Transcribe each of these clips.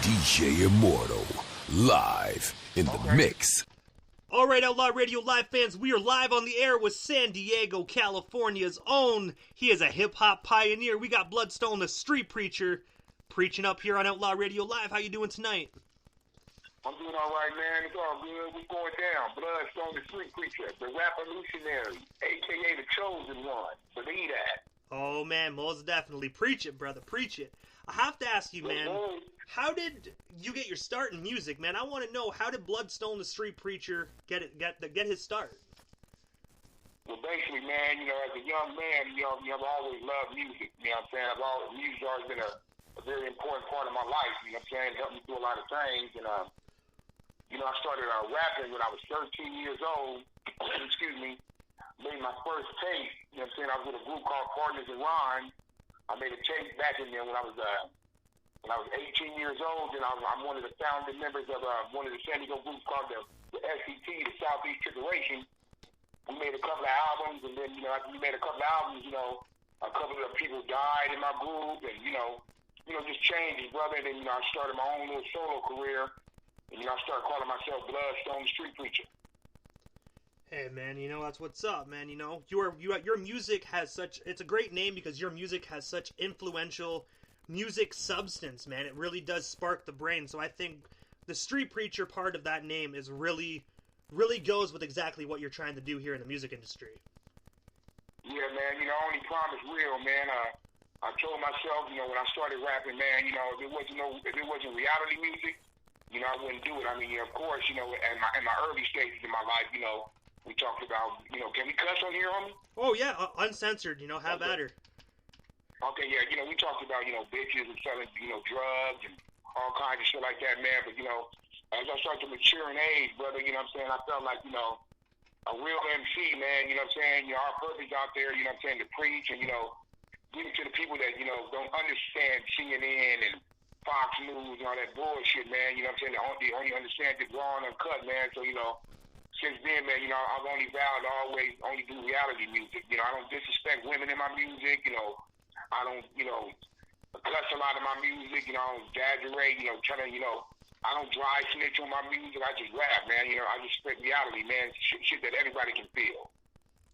DJ Immortal, live in the mix. All right, Outlaw Radio Live fans, we are live on the air with San Diego, California's own. He is a hip-hop pioneer. We got Bloodstone, the street preacher, preaching up here on Outlaw Radio Live. How you doing tonight? I'm doing all right, man. It's all good. We going down. Bloodstone, the street preacher, the revolutionary, a.k.a. the chosen one. Believe that. Oh, man, most definitely. Preach it, brother. Preach it. I have to ask you, man, how did you get your start in music, man? I want to know, how did Bloodstone, the street preacher, get his start? Well, basically, man, as a young man, I've always loved music. You know what I'm saying? Music's always been a very important part of my life. You know what I'm saying? It helped me do a lot of things. And, I started rapping when I was 13 years old. Excuse me. Made my first tape. You know what I'm saying? I was with a group called Partners in Rhyme. I made a tape back in there when I was 18 years old, and I'm one of the founding members of one of the San Diego groups called the SCT, the Southeast Tribulation. We made a couple of albums, and then after we made a couple of albums, a couple of people died in my group, and just changes, brother. And then I started my own little solo career, and I started calling myself Bloodstone, the street preacher. Hey man, that's what's up, man. Your music has it's a great name because your music has such influential music substance, man. It really does spark the brain. So I think the street preacher part of that name is really goes with exactly what you're trying to do here in the music industry. Yeah, man. Only promise real, man. I told myself, when I started rapping, man, if it wasn't reality music, I wouldn't do it. I mean, of course, in my early stages in my life, we talked about, can we cuss on here, homie? Oh, yeah, uncensored, have at her. Okay, yeah, we talked about, bitches and selling, drugs and all kinds of shit like that, man. But, as I started to mature in age, brother, I felt like, a real MC, man, our purpose out there, to preach and, give it to the people that, don't understand CNN and Fox News and all that bullshit, man, they only understand the raw and uncut, man, so, since then, man, I've only vowed to always only do reality music. I don't disrespect women in my music. I don't, cuss a lot of my music. I don't exaggerate. I don't dry snitch on my music. I just rap, man. I just spit reality, man. Shit that everybody can feel.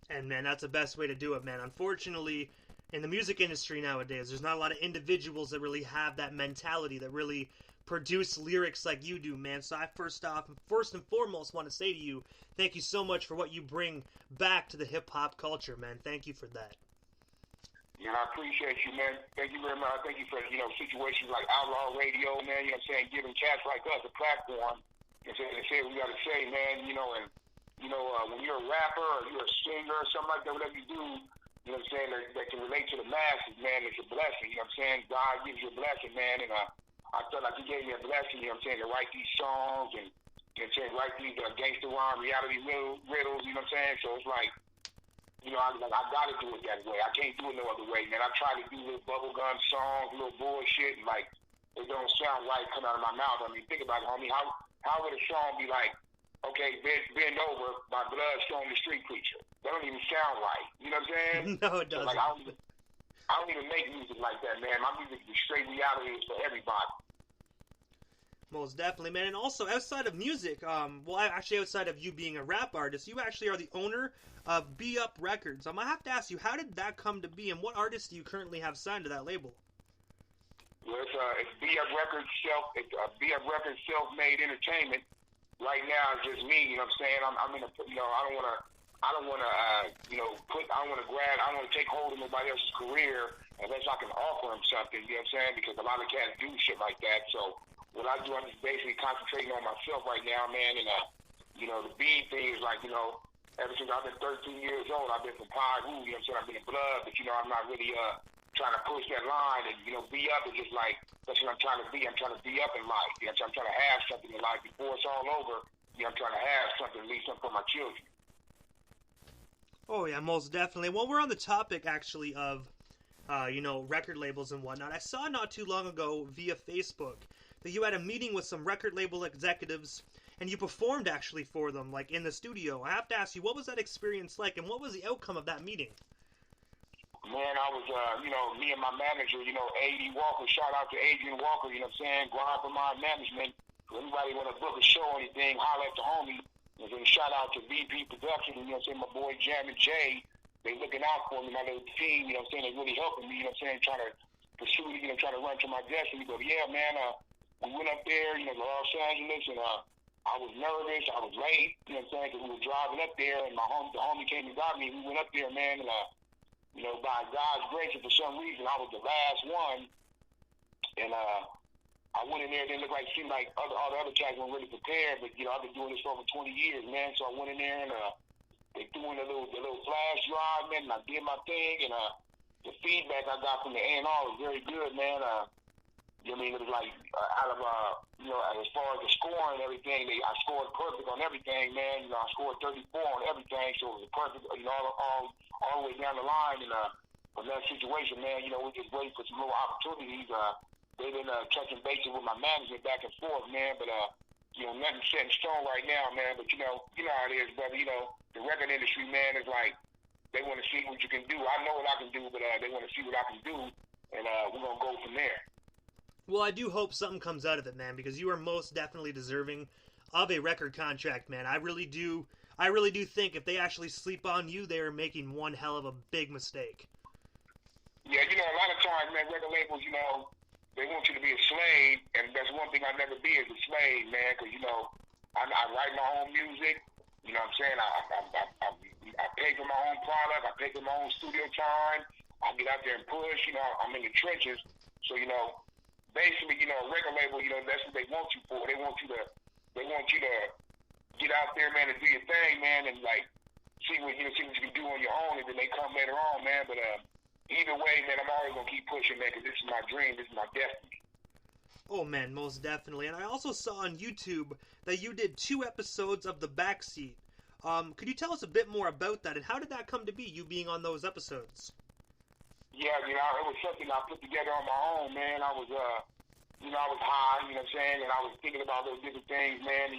And man, that's the best way to do it, man. Unfortunately, in the music industry nowadays, there's not a lot of individuals that really have that mentality, that really produce lyrics like you do, man. So I first and foremost want to say to you, thank you so much for what you bring back to the hip-hop culture, man. Thank you for that. Yeah, I appreciate you, man. Thank you very much. Thank you for, situations like Outlaw Radio, man, giving cats like us a platform. To say what we got to say, man, and, when you're a rapper or you're a singer or something like that, whatever you do, that can relate to the masses, man, it's a blessing, God gives you a blessing, man, and, I felt like he gave me a blessing, to write these songs and, write these gangster rhyme reality riddles, So it's like, I got to do it that way. I can't do it no other way, man. I try to do little bubblegum songs, little bullshit, and, it don't sound right coming out of my mouth. I mean, think about it, homie. How would a song be like, okay, bend over by Bloodstone, the street preacher? That don't even sound right. You know what I'm saying? No, it doesn't. So, I don't even make music like that, man. My music is straight reality. It's for everybody. Most definitely, man. And also, outside of music, outside of you being a rap artist, you actually are the owner of Be Up Records. I have to ask you, how did that come to be, and what artists do you currently have signed to that label? Well, it's Be Up Records Be Up Records self-made entertainment. Right now, it's just me. You know what I'm saying? I'm in a, I don't want to take hold of nobody else's career unless I can offer them something, you know what I'm saying? Because a lot of cats do shit like that. So what I do, I'm just basically concentrating on myself right now, man. And, the beat thing is like, ever since I've been 13 years old, I've been from Pyru, you know what I'm saying? I've been in blood, but, I'm not really trying to push that line. And, be up is just like, that's what I'm trying to be. I'm trying to be up in life. You know what I'm trying to have something in life before it's all over. I'm trying to have something, leave something for my children. Oh, yeah, most definitely. Well, we're on the topic, actually, of, record labels and whatnot. I saw not too long ago via Facebook that you had a meeting with some record label executives, and you performed, actually, for them, in the studio. I have to ask you, what was that experience like, and what was the outcome of that meeting? Man, I was, me and my manager, A.D. Walker, shout out to Adrian Walker, you know what I'm saying, grind for my management. For anybody want to book a show or anything, holler at the homie. And then shout out to VP Production, you know what I'm saying, my boy Jam and Jay. They looking out for me, my little team, you know what I'm saying, they really helping me, you know what I'm saying, trying to pursue, trying to run to my destiny. But yeah, man, we went up there, to Los Angeles, and I was nervous, I was late, you know what I'm saying, because we were driving up there, and the homie came and got me. We went up there, man, and by God's grace, and for some reason, I was the last one, and I went in there. It didn't seemed like all the other cats weren't really prepared, but I've been doing this for over 20 years, man. So I went in there and they threw in the little flash drive, man, and I did my thing, and the feedback I got from the A&R was very good, man. It was like out of as far as the scoring and everything, I scored perfect on everything, man. I scored 34 on everything, so it was perfect, all the way down the line. And from that situation, man, we just waiting for some little opportunities. They've been touching bases with my management back and forth, man. But nothing set in stone right now, man. But you know how it is, brother. The record industry, man, is like they want to see what you can do. I know what I can do, but they want to see what I can do, and we're gonna go from there. Well, I do hope something comes out of it, man, because you are most definitely deserving of a record contract, man. I really do think if they actually sleep on you, they are making one hell of a big mistake. Yeah, a lot of times, man, record labels, they want you to be a slave, and that's one thing I'll never be is a slave, man, because, I write my own music, you know what I'm saying? I pay for my own product, I pay for my own studio time, I get out there and push, I'm in the trenches, so, basically, record label, that's what they want you for. They want you to get out there, man, and do your thing, man, and, see what you can do on your own, and then they come later on, man, but, either way, man, I'm always going to keep pushing, man, because this is my dream. This is my destiny. Oh, man, most definitely. And I also saw on YouTube that you did 2 episodes of The Backseat. Could you tell us a bit more about that, and how did that come to be, you being on those episodes? Yeah, it was something I put together on my own, man. I was high, you know what I'm saying, and I was thinking about those different things, man.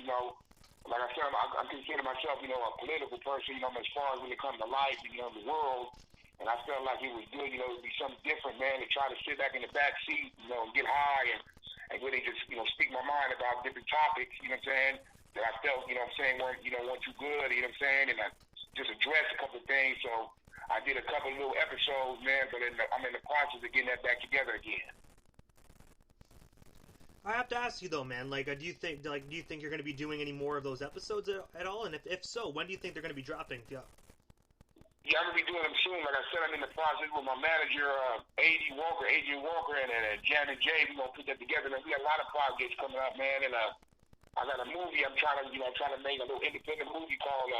Like I said, I consider myself, a political person, as far as when it comes to life, the world. And I felt like it was good, it would be something different, man, to try to sit back in the back seat, and get high and really just, speak my mind about different topics, you know what I'm saying, that I felt, weren't too good, you know what I'm saying, and I just addressed a couple of things. So I did a couple of little episodes, man, but I'm in the process of getting that back together again. I have to ask you though, man, do you think you're going to be doing any more of those episodes at all? And if so, when do you think they're going to be dropping? Yeah, I'm going to be doing them soon. Like I said, I'm in the process with my manager, Adrian Walker, and Janet J. We're going to put that together. And we got a lot of projects coming up, man. And I got a movie I'm trying to make, a little independent movie called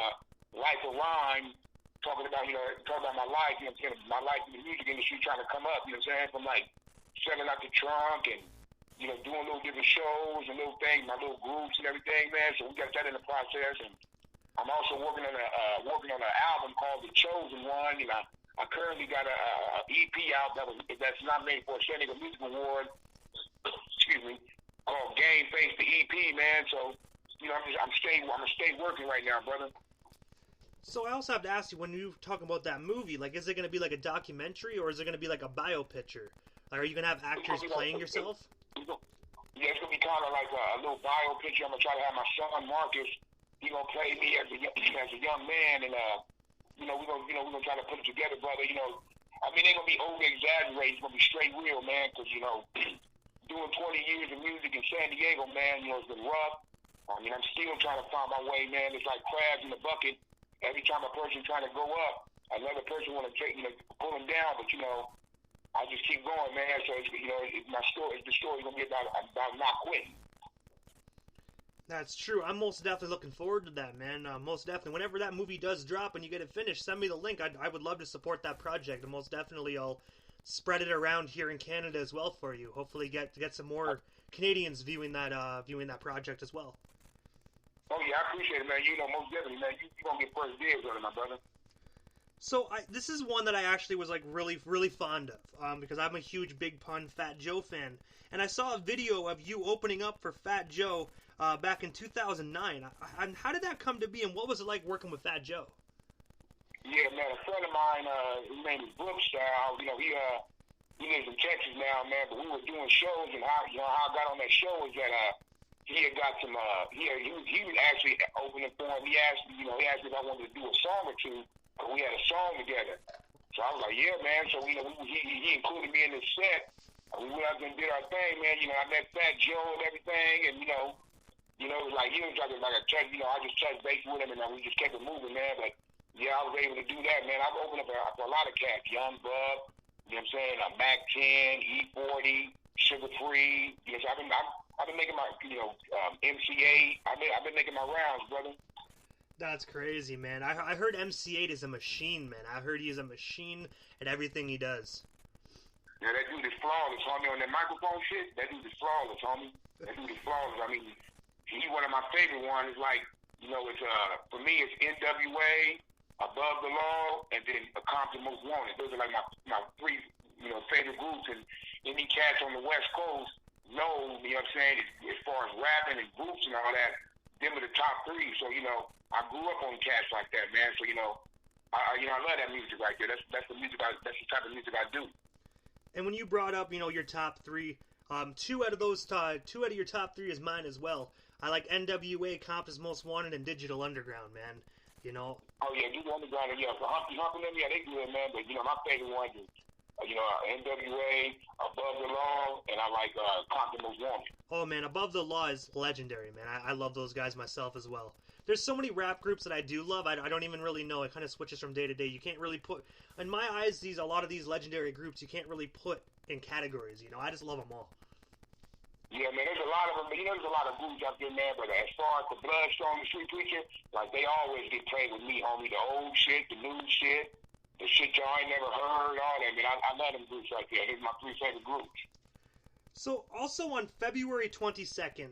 Life of Rhyme, talking about my life, my life in the music industry, trying to come up, you know what I'm saying, from selling out the trunk and, doing little different shows and little things, my little groups and everything, man. So we got that in the process. And I'm also working on an album called The Chosen One, and I currently got a EP out that's nominated for a San Diego Music Award. Excuse me, called Game Face the EP, man. So I'm gonna stay working right now, brother. So I also have to ask you, when you talk about that movie, is it gonna be like a documentary or is it gonna be like a bio picture? Are you gonna have actors playing yourself? Yeah, it's gonna be kind of like a little bio picture. I'm gonna try to have my son Marcus. He gonna play me as a young man, and we're gonna try to put it together, brother. Ain't gonna be over exaggerated. It's gonna be straight real, man. Because doing 20 years of music in San Diego, man, it's been rough. I'm still trying to find my way, man. It's like crabs in a bucket. Every time a person trying to go up, another person want to pull them down. But I just keep going, man. So the story's gonna be about not quitting. That's true. I'm most definitely looking forward to that, man. Most definitely. Whenever that movie does drop and you get it finished, send me the link. I would love to support that project, and most definitely I'll spread it around here in Canada as well for you. Hopefully get some more Canadians viewing that project as well. Oh yeah, I appreciate it, man. Most definitely, man. You gonna get first dibs on it, my brother. So this is one that I actually was really, really fond of because I'm a huge Big Pun Fat Joe fan, and I saw a video of you opening up for Fat Joe back in 2009. And how did that come to be, and what was it like working with Fat Joe? Yeah, man, a friend of mine, his name is Bloodstone. You know, he lives in Texas now, man. But we were doing shows, and how I got on that show is that he had got some. He was actually opening for him. He asked me if I wanted to do a song or two. Cause we had a song together. So I was like, yeah, man. So he included me in his set. We went out and did our thing, man. You know, I met Fat Joe and everything, and it was like he was like a touch. You know, I just touched base with him, and we just kept it moving, man. But yeah, I was able to do that, man. I've opened up for a lot of cats, Young Bub. You know what I'm saying? Mac 10, E40, Sugar Free. You know, so I've been making my MC8. I've been making my rounds, brother. That's crazy, man. I heard MC8 is a machine, man. I heard he is a machine at everything he does. Yeah, that dude is flawless, homie. On that microphone shit, that dude is flawless, homie. That dude is flawless. I mean, he's one of my favorite ones. Like, it's for me, it's NWA, Above the Law, and then Compton Most Wanted. Those are like my three, favorite groups. And any cats on the West Coast know, you know what I'm saying, as far as rapping and groups and all that, them are the top three. So, I grew up on cats like that, man. So, I love that music right there. That's the music. That's the type of music I do. And when you brought up, your top three, two out of your top three is mine as well. I like NWA, Compton's Most Wanted, and Digital Underground, man. Oh yeah, Digital Underground, yeah. For Humpty and them, yeah, they good, man. But my favorite ones is, NWA, Above the Law, and I like Compton Most Wanted. Oh man, Above the Law is legendary, man. I love those guys myself as well. There's so many rap groups that I do love. I don't even really know. It kind of switches from day to day. You can't really put, in my eyes, a lot of these legendary groups, you can't really put in categories. I just love them all. Yeah, man, there's a lot of them. But there's a lot of groups out there, man. But as far as the Bloodstone, the Street Preacher, like they always get played with me, homie. The old shit, the new shit, the shit y'all ain't never heard, all that. Man, I love them groups right there. These are my three favorite groups. So also on February 22nd,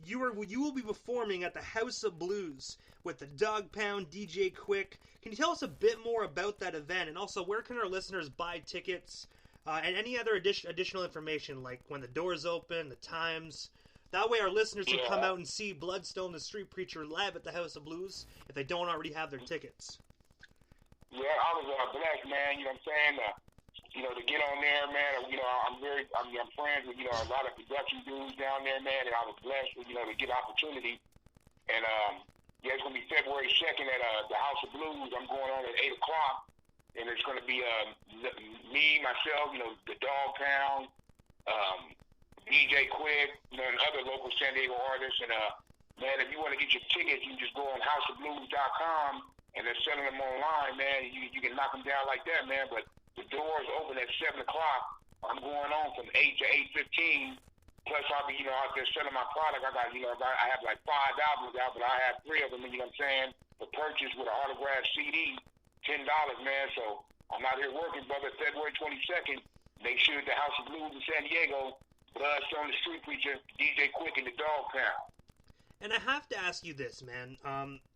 you will be performing at the House of Blues with the Dog Pound, DJ Quick. Can you tell us a bit more about that event, and also where can our listeners buy tickets and any other additional information, like when the doors open, the times? That way our listeners can come out and see Bloodstone, the Street Preacher, live at the House of Blues if they don't already have their tickets. Yeah, I was blessed, man. You know what I'm saying? To get on there, man. I'm friends with a lot of production dudes down there, man. And I was blessed with to get opportunity. And it's gonna be February 2nd at the House of Blues. I'm going on at 8:00, and it's gonna be me, myself, the Dog Pound, DJ Quick, and other local San Diego artists. And man, if you want to get your tickets, you can just go on houseofblues.com, and they're selling them online, man. You can knock them down like that, man. But the doors open at 7:00. I'm going on from 8 to 8:15. Plus, I'll be, out there selling my product. I have like 5 albums out, but I have 3 of them. You know what I'm saying? For purchase with an autographed CD, $10, man. So I'm out here working, brother. February 22nd. Make sure at the House of Blues in San Diego. Bloodstone, the Street Preacher, DJ Quick, and the Dog Pound. And I have to ask you this, man.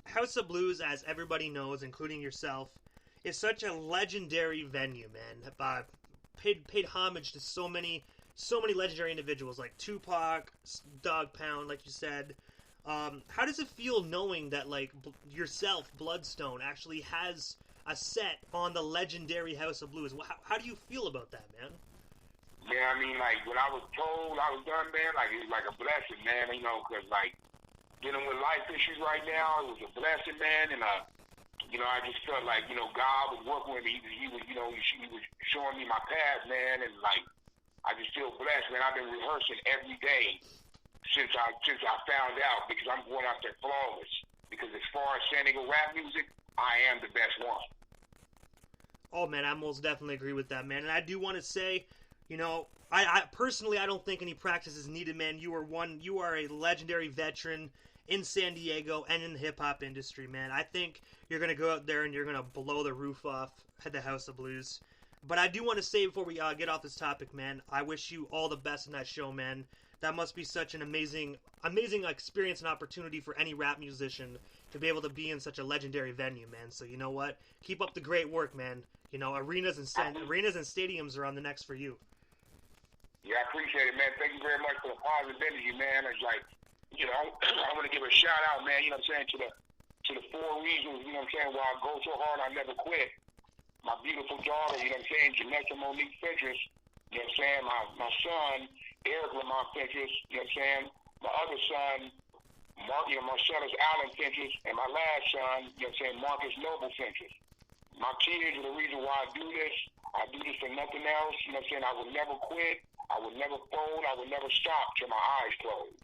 House of Blues, as everybody knows, including yourself, is such a legendary venue, man. Paid homage to so many legendary individuals like Tupac, Dog Pound, like you said. How does it feel knowing that yourself, Bloodstone, actually has a set on the legendary House of Blues? How do you feel about that, man? Yeah, I mean, when I was told I was done, man, it was like a blessing, man. Because dealing with life issues right now, it was a blessing, man. And I just felt like God was working with me. He was showing me my path, man. And I just feel blessed, man. I've been rehearsing every day since I found out, because I'm going out there flawless. Because as far as San Diego rap music, I am the best one. Oh man, I most definitely agree with that, man. And I do want to say, I personally, I don't think any practice is needed, man. You are a legendary veteran in San Diego and in the hip hop industry, man. I think you're gonna go out there and you're gonna blow the roof off at the House of Blues. But I do want to say before we get off this topic, man, I wish you all the best in that show, man. That must be such an amazing experience and opportunity for any rap musician to be able to be in such a legendary venue, man. So you know what? Keep up the great work, man. Arenas and stadiums are on the next for you. Yeah, I appreciate it, man. Thank you very much for the positive energy, man. It's I want to give a shout out, man. You know what I'm saying, to to the 4 reasons, you know what I'm saying, why I go so hard I never quit. My beautiful daughter, you know what I'm saying, Janessa Monique Fentress, you know what I'm saying, my son, Eric Lamont Fentress, you know what I'm saying, my other son, Marcellus Allen Fentress, and my last son, you know what I'm saying, Marcus Noble Fentress. My kids are the reason why I do this. I do this for nothing else. You know what I'm saying? I would never quit. I would never fold. I would never stop till my eyes closed.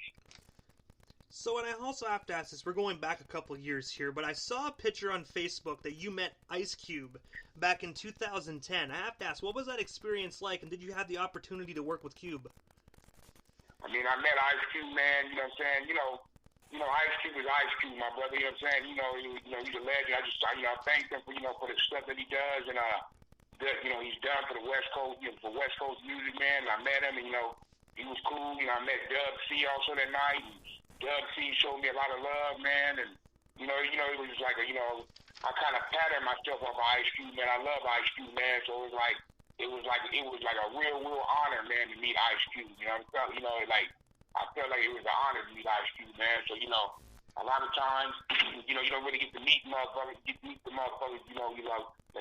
So, and I also have to ask this, we're going back a couple years here, but I saw a picture on Facebook that you met Ice Cube back in 2010. I have to ask, what was that experience like, and did you have the opportunity to work with Cube? I mean, I met Ice Cube, man, you know what I'm saying? You know, Ice Cube is Ice Cube, my brother, you know what I'm saying? He's a legend. I thank him for, for the stuff that he does, and, he's done for the West Coast, for West Coast music, man. And I met him, and, he was cool. I met Dub C also that night, and Dub C showed me a lot of love, man, and, it was just like I kind of patterned myself off of Ice Cube, man. I love Ice Cube, man, so it was like a real honor, man, to meet Ice Cube, I felt like it was an honor to meet Ice Cube, man. So, a lot of times, you don't really get to meet motherfuckers, that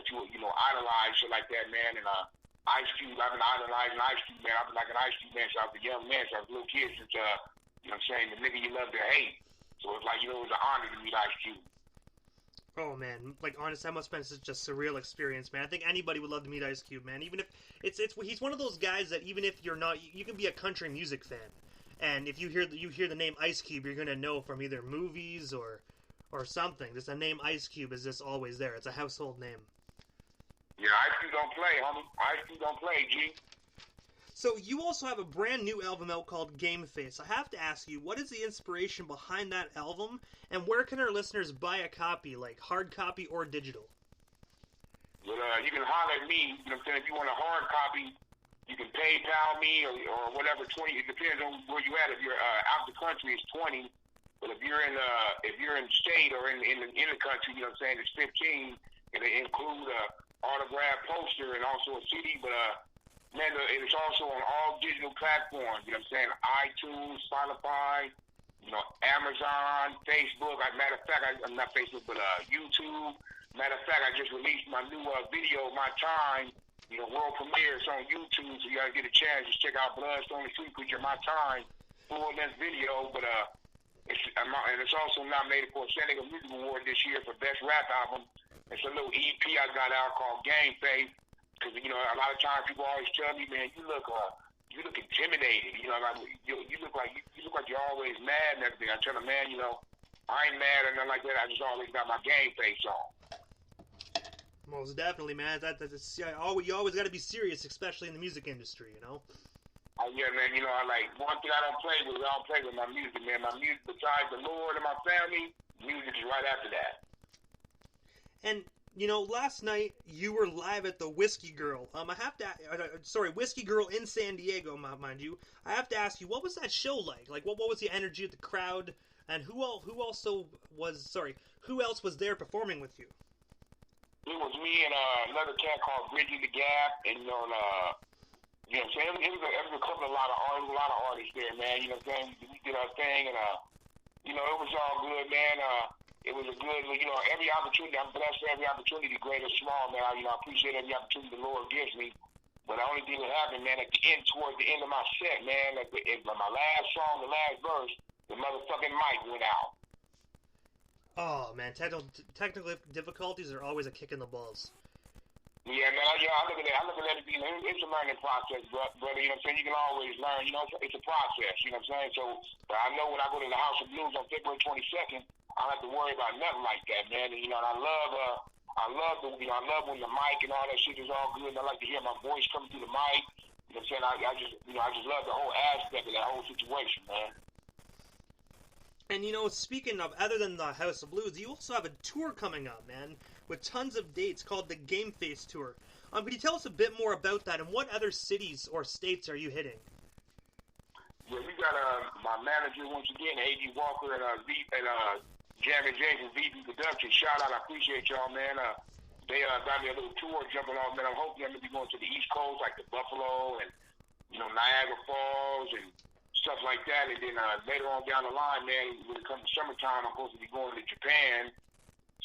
you idolize, shit like that, man. And Ice Cube, I've been idolizing Ice Cube, man. I've been like an Ice Cube, man, since I was a young man, since I was a little kid, since, the nigga you love to hate. So it's like, it was an honor to meet Ice Cube. Oh, man, like, honestly, that must have been such a surreal experience, man. I think anybody would love to meet Ice Cube, man. Even if he's one of those guys that even if you're not, you can be a country music fan. And if you hear the name Ice Cube, you're gonna know from either movies or something. Just the name Ice Cube is just always there. It's a household name. Yeah, Ice Cube don't play, homie. Ice Cube don't play, G. So you also have a brand new album out called Game Face. I have to ask you, what is the inspiration behind that album, and where can our listeners buy a copy, like hard copy or digital? Well, you can holler at me. You know what I'm saying? If you want a hard copy, you can PayPal me or whatever. 20. It depends on where you at. If you're out the country, it's 20. But if you're in state or in the country, you know what I'm saying, it's 15. It'll include a autographed poster and also a CD. But man, it's also on all digital platforms. You know what I'm saying? iTunes, Spotify, Amazon, Facebook. Matter of fact, not Facebook, but YouTube. Matter of fact, I just released my new video, My Time. World premiere. It's on YouTube, so you gotta get a chance. Just check out Bloodstone, the Street Preacher, My Time, full-length video. But it's also nominated for a San Diego Music Award this year for Best Rap Album. It's a little EP I got out called Game Face, because a lot of times people always tell me, man, you look intimidated. You look like you're always mad and everything. I tell them, man, I ain't mad or nothing like that. I just always got my game face on. Most definitely, man. You always got to be serious, especially in the music industry, Yeah, man. One thing I don't play with my music, man. My music, besides the Lord and my family, music is right after that. And last night you were live at the Whiskey Girl. Whiskey Girl in San Diego, mind you. I have to ask you, what was that show like? Like, what was the energy of the crowd, and who else was there performing with you? It was me and another cat called Bridgie the Gap, and it was a lot of artists there, man. You know what I'm saying? We did our thing, and it was all good, man. It was a good, every opportunity. I'm blessed for every opportunity, great or small, man. I appreciate every opportunity the Lord gives me. But the only thing that happened, man, towards the end of my set, man, my last song, the last verse, the motherfucking mic went out. Oh, man, technical difficulties are always a kick in the balls. Yeah, man, I look at everything. It's a learning process, brother. You know what I'm saying? You can always learn. It's a process. You know what I'm saying? So, but I know when I go to the House of Blues on February 22nd, I don't have to worry about nothing like that, man. And, I love when the mic and all that shit is all good. And I like to hear my voice coming through the mic. You know what I'm saying? I just love the whole aspect of that whole situation, man. And speaking of, other than the House of Blues, you also have a tour coming up, man, with tons of dates called the Game Face Tour. Could you tell us a bit more about that, and what other cities or states are you hitting? Yeah, we got my manager once again, A.D. Walker, and Jammin' James and VP Production. Shout out, I appreciate y'all, man. They got me a little tour jumping off, man. I'm hoping I'm going to be going to the East Coast, like the Buffalo and, Niagara Falls and stuff like that. And then later on down the line, man, when it comes to summertime, I'm supposed to be going to Japan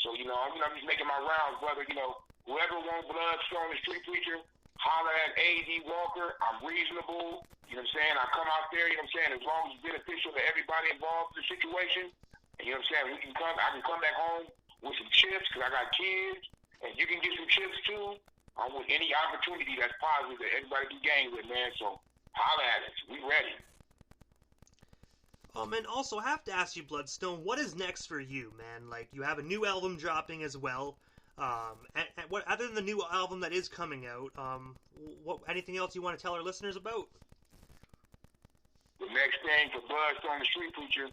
So, I'm just making my rounds, brother. Whoever wants Bloodstone, the street preacher, holler at A.D. Walker. I'm reasonable. You know what I'm saying? I come out there, as long as it's beneficial to everybody involved in the situation. And I can come back home with some chips because I got kids, and you can get some chips too. I want any opportunity that's positive that everybody can gain with, man. So holler at us. We ready. And also, I have to ask you, Bloodstone, what is next for you, man? Like, you have a new album dropping as well. And what other than the new album that is coming out, anything else you want to tell our listeners about? The next thing for Bloodstone, the street preacher,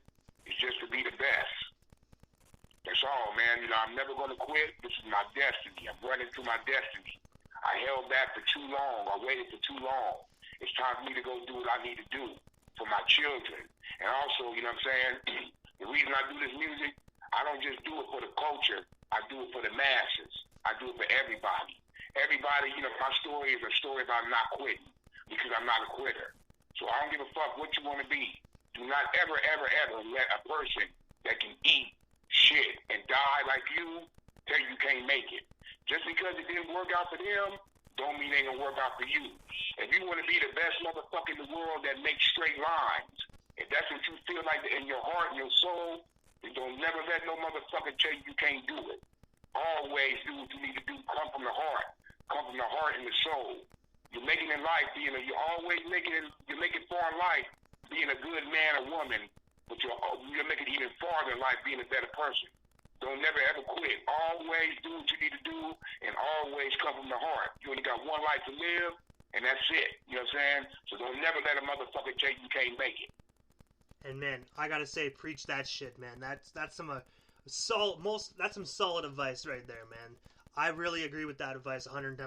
is just to be the best. That's all, man. I'm never going to quit. This is my destiny. I'm running to my destiny. I held back for too long. I waited for too long. It's time for me to go do what I need to do for my children. And also, the reason I do this music, I don't just do it for the culture. I do it for the masses. I do it for everybody. Everybody, my story is a story about not quitting because I'm not a quitter. So I don't give a fuck what you want to be. Do not ever, ever, ever let a person that can eat shit and die like you tell you can't make it. Just because it didn't work out for them, don't mean it ain't gonna work out for you. If you want to be the best motherfucker in the world that makes straight lines, if that's what you feel like in your heart and your soul, then don't never let no motherfucker tell you can't do it. Always do what you need to do. Come from the heart. Come from the heart and the soul. You're making in life, you always make it far in life being a good man or woman, but you'll make it even farther in life being a better person. Don't never ever quit. Always do what you need to do and always come from the heart. You only got one life to live, and that's it. You know what I'm saying? So don't never let a motherfucker tell you can't make it. And man, I gotta say, preach that shit, man. That's some solid advice right there, man. I really agree with that advice 110%.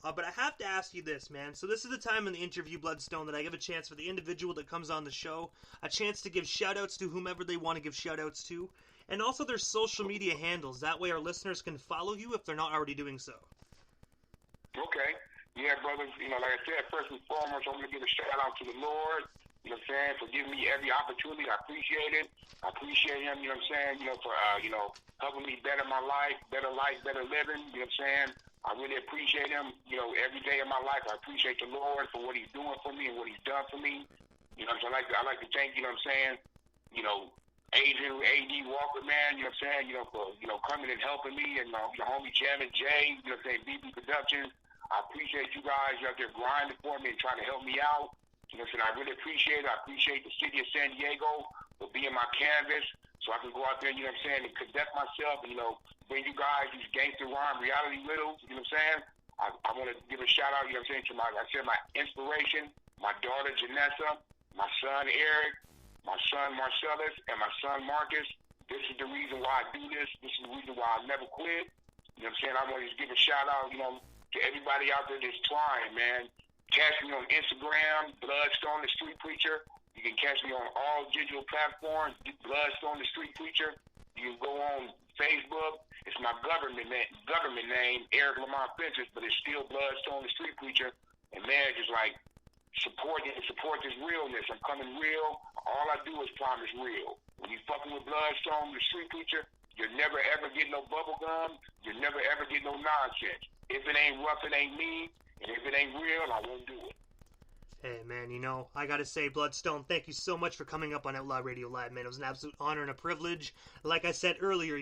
But I have to ask you this, man. So this is the time in the interview, Bloodstone, that I give a chance for the individual that comes on the show, a chance to give shout-outs to whomever they want to give shout-outs to, and also their social media handles. That way our listeners can follow you if they're not already doing so. Okay. Yeah, brothers, like I said, first and foremost, I'm going to give a shout-out to the Lord, you know what I'm saying, for giving me every opportunity. I appreciate it. I appreciate him, you know what I'm saying, for, helping me better my life, better living, you know what I'm saying. I really appreciate him, every day of my life. I appreciate the Lord for what he's doing for me and what he's done for me. So I like to thank, Adrian, A.D. Walker, man, for, coming and helping me, and your homie Jammin' Jay, BB Productions. I appreciate you guys out there grinding for me and trying to help me out. I really appreciate it. I appreciate the city of San Diego for being my canvas so I can go out there, and conduct myself and, bring you guys these gangster rhyme reality riddles, you know what I'm saying? I want to give a shout out, to my inspiration, my daughter Janessa, my son Eric, my son Marcellus, and my son Marcus. This is the reason why I do this. This is the reason why I never quit. You know what I'm saying? I want to just give a shout out, to everybody out there that's trying, man. Catch me on Instagram, Bloodstone the Street Preacher. You can catch me on all digital platforms, Bloodstone the Street Preacher. You can go on Facebook. It's my government name, Eric Lamont Fences, but it's still Bloodstone the Street Preacher. And man, just like support this realness. I'm coming real. All I do is promise real. When you fucking with Bloodstone the Street Preacher, you'll never ever get no bubble gum. You'll never ever get no nonsense. If it ain't rough, it ain't me. And if it ain't real, I won't do it. Hey, man, I gotta say, Bloodstone, thank you so much for coming up on Outlaw Radio Live, man. It was an absolute honor and a privilege. Like I said earlier,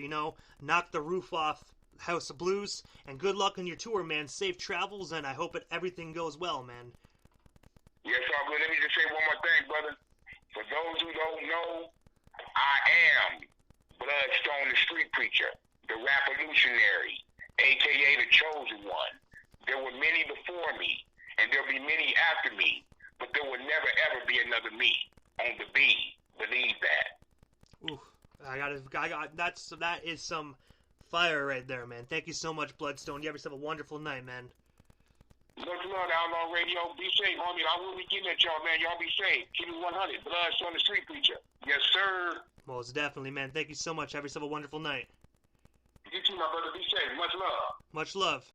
knock the roof off House of Blues, and good luck on your tour, man. Safe travels, and I hope everything goes well, man. Yes, all good. Let me just say one more thing, brother. For those who don't know, I am Bloodstone the Street Preacher, the Rapolutionary, a.k.a. the Chosen One. There were many before me, and there'll be many after me, but there will never, ever be another me on the B. Believe that. Ooh, that is some fire right there, man. Thank you so much, Bloodstone. You have yourself a wonderful night, man. Much love, Outlaw Radio. Be safe, homie. I will be getting at y'all, man. Y'all be safe. Keep it 100. Bloodstone the Street Preacher. Yes, sir. Most definitely, man. Thank you so much. Have yourself a wonderful night. You too, my brother. Be safe. Much love. Much love.